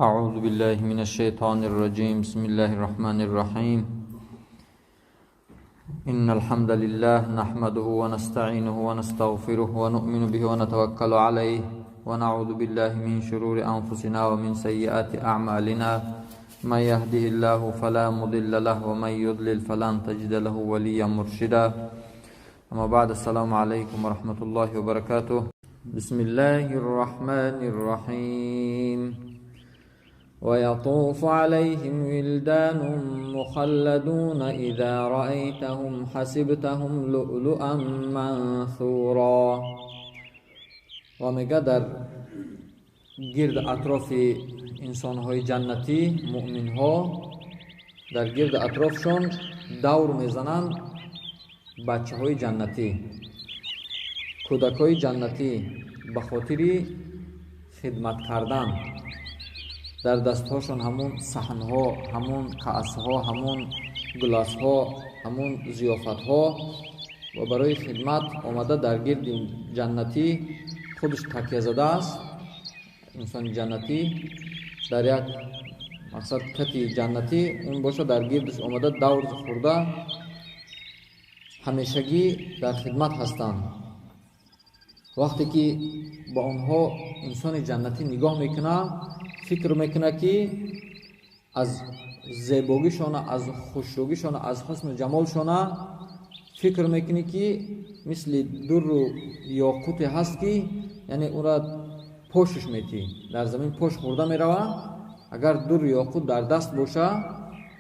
أعوذ بالله من الشيطان الرجيم. بسم الله الرحمن الرحيم. إن الحمد لله نحمده ونستعينه ونستغفره ونؤمن به ونتوكل عليه ونعوذ بالله من شرور أنفسنا ومن سيئات أعمالنا. من يهده الله فلا مضل له ومن يضلل فلن تجد له وليا مرشدا. أما بعد، السلام عليكم ورحمة الله وبركاته. بسم الله الرحمن الرحيم. ويطوف عليهم ولدان مخلدون إذا رأيتهم حسبتهم لؤلؤا منثورا. و میگه در گرد اطراف انسان‌های جنتی، مؤمن‌ها در گرد اطرافشون دور میزنند بچه‌های جنتی، کودک‌های جنتی، به خاطر خدمت کردن. در دستهاشون همون صحن‌ها، همون کاس‌ها، همون گلاس‌ها، همون ضیافت‌ها و برای خدمت آمده در گرد جنتی خودش تکیه زده است. انسان جنتی در یک مقصد کتی جنتی اون باشه، در گردش آمده دور خورده همیشگی در خدمت هستند. وقتی که با اونها انسان جنتی نگاه میکنه، فکر میکنه که از زیباییشون، از خوشرویشون، از حسن جمالشون فکر میکنه که مثل در و یاقوت هست که یعنی اون را پوشش میتی، در زمین پوش خورده میروه. اگر در یاقوت در دست باشه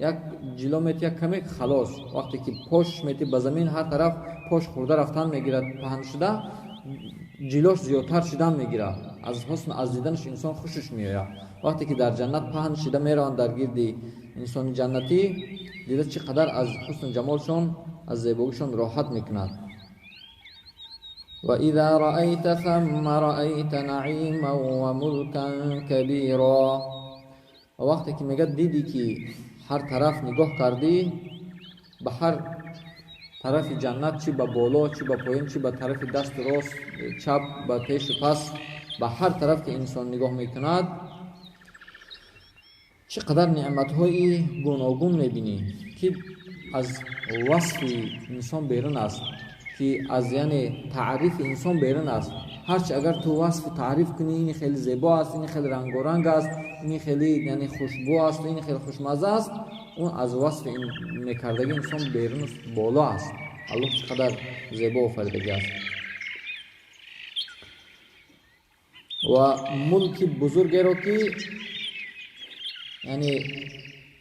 یک جلو میتی، یک کمی خلاص. وقتی که پوش میتی به زمین هر طرف پوش خورده رفتن میگیرد، پهن شده جلوش زیادتر شدن میگیره. از حسن از دیدنش انسان خوشش میاد. وقتی که در جنت پهن شده میرن در گرد انسان جنتی، دیده چقدر از حسن جمالشون، از زیباییشون راحت میکند. و اذا رأیت ثم رأیت نعیما و ملکا کبیرا. و وقتی که میگه دیدی که هر طرف نگاه کردی، به هر طرف جنت، چی به بالا چی به پایین، چی به طرف دست راست چپ، به پیش و پس، به هر طرف که انسان نگاه میکند چقدر نعمت‌های گوناگون میبینی که از وصف انسان بیرون است، که از یعنی تعریف انسان بیرون است. هرچی اگر تو وصف تعریف کنی، این خیلی زیبا است، این خیلی رنگارنگ است، این خیلی یعنی خوشبو است، این خیلی خوشمزه است، اون از وصف این میکردگی انسان بیرون است، بالا است. الله چقدر زیبا و آفریدگی است. و ملک بزرگی رو که یعنی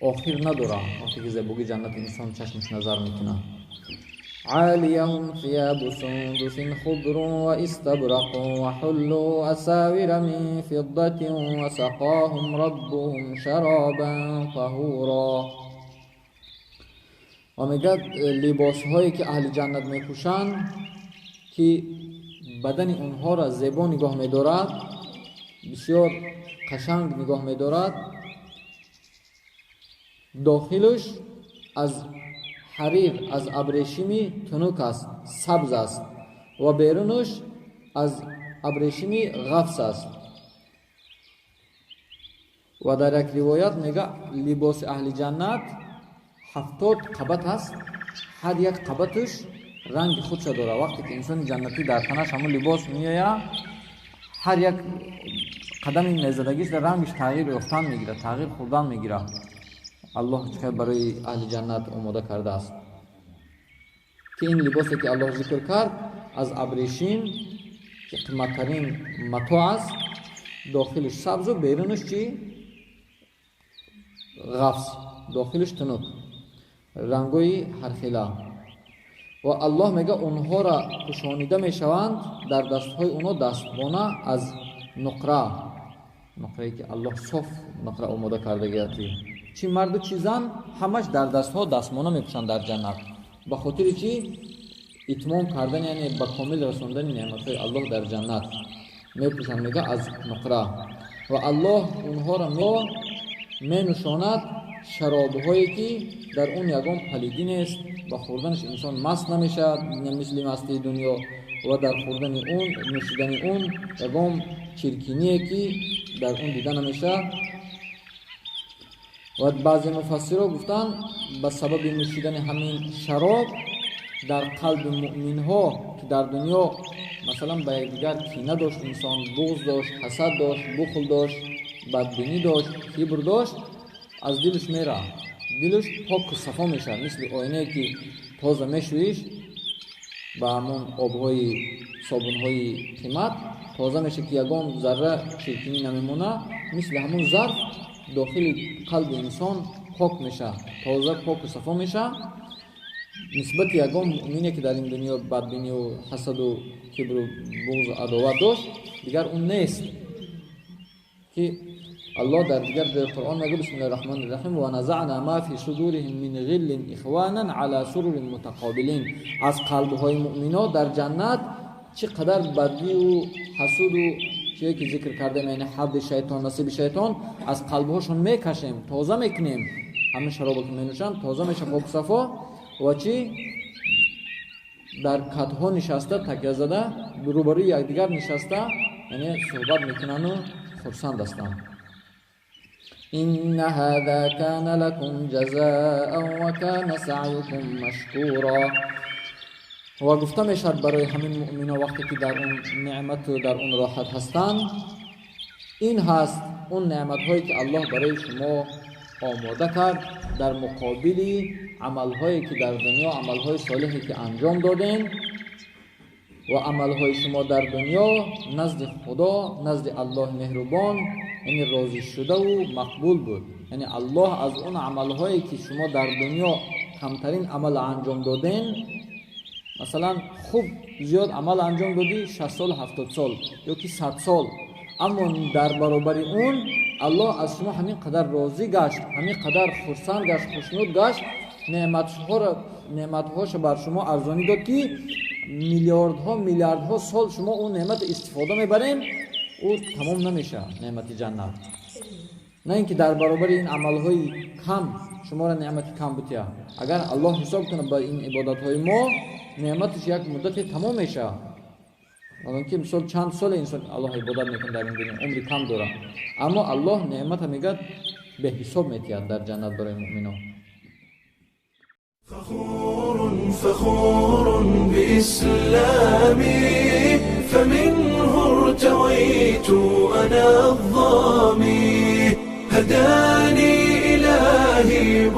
آخر نداره. وقتی که زیبایی جنت انسان چشمش نظر میکنه. عالیهم ثياب سندس خضر و استبرق و حلوا اساور من فضة و سقاهم ربهم شرابا طهورا. و میگه لباس هایی که اهل جنت میپوشند که بدن اونها را زیبا نگاه میدارد، بسیار قشنگ نگاه میدارد. داخلش از حریر، از ابریشمی تنوک است، سبز است، و بیرونش از ابریشمی غفص است. و در یک روایت میگه لباس اهل جنت 70 قبط است، هر یک قبطش رنگ خودش داره. وقتی که انسان جنتی در تنش همون لباس میآید، هر یک قدم نزدگیش در رنگش تغییر یافتن میگیره، تغییر خوردن میگیره. الله چقدر برای اهل جنت آماده کرده است که این لباسی که الله ذکر کرد از ابریشم که قیمت‌ترین متاع است، داخلش سبز و بیرونش چی؟ غفص، داخلش تنک، رنگوی هر خیله. و الله میگه اونها را پوشانیده میشوند در دستهای اونها دستبانه از نقره که الله صاف نقره آماده کرده گیاتی. چی مرد و چی زن همش در دستها دستمانه میپوشند در جنت، به خاطر چی؟ اتمام کردن، یعنی به کامل رساندن نعمتهای الله در جنت میپوشند. میگه از نقره. و الله اونها را مینشاند شرابهایی که در اون یگان پلیدی نیست، با خوردنش انسان مست نمیشه مثل مستی دنیا، و در خوردن اون، نوشیدن اون یگان چرکینیه که در اون دیده نمیشه. و بعضی مفسرها گفتن به سبب نوشیدن همین شراب در قلب مؤمن ها که در دنیا مثلا به یکدیگر کینه داشت، انسان بغض داشت، حسد داشت، بخل داشت، بدبینی داشت، کبر داشت، از دلش میره، دلش پاک و صفا میشه، مثل آینه که تازه میشویش با همون آبهای صابونهای قیمت تازه میشه که یگان ذره چرکینی نمیمونه، مثل همون ظرف داخل قلب انسان پاک میشه، تازه پاک و صفا میشه. نسبت یگان مؤمنی که در این دنیا بدبینی و حسد و کبر و بغض و عداوت داشت دیگر اون نیست، که الله در دیگر در قرآن میگه بسم الله الرحمن الرحیم و نزعنا ما فی صدورهم من غل اخوانا علی سرر متقابلین. از قلب‌های مؤمنان در جنت چقدر بدبی و حسود و چیزی که ذکر کرده یعنی حد شیطان، نصیب شیطان از قلب‌هاشون میکشیم، تازه میکنیم، همین شرابی که مینوشن تازه میشه پاک صفا و چی در کتها نشسته تکیه زده روبروی یکدیگر نشسته یعنی صحبت میکنن و خرسند هستند. این هذا کان لکم جزاء و کان سعیکم مشکورا. و گفته میشد برای همین مؤمنان وقتی که در اون نعمت و در اون راحت هستند، این هست اون نعمت هایی که الله برای شما آماده کرد در مقابل عملهایی که در دنیا، عملهای صالحی که انجام دادین و عملهای شما در دنیا نزد خدا، نزد الله مهربان یعنی راضی شده و مقبول بود. یعنی الله از اون عملهایی که شما در دنیا کمترین عمل انجام دادین، مثلا خوب زیاد عمل انجام دادی 60 سال 70 سال یا که 100 سال، اما در برابر اون الله از شما همین قدر راضی گشت، همین قدر خرسند گشت، خوشنود گشت، نعمت‌هاش بر شما ارزانی داد که میلیاردها سال شما اون نعمت استفاده میبرین او تمام نمیشه نعمت جنت. نه اینکه در برابر این عمل‌های کم شما را نعمت کم بتیه. اگر الله حساب کنه با این عبادت‌های ما نعمتش یک مدت تمام میشه. الان که مثلا چند سال انسان الله عبادت میکنه در این دنیا، عمری کم داره، اما الله نعمت میگه به حساب میتیه در جنت برای مؤمنان. فخور بإسلامي فمنه ارتويت أنا الظامي هداني إلهي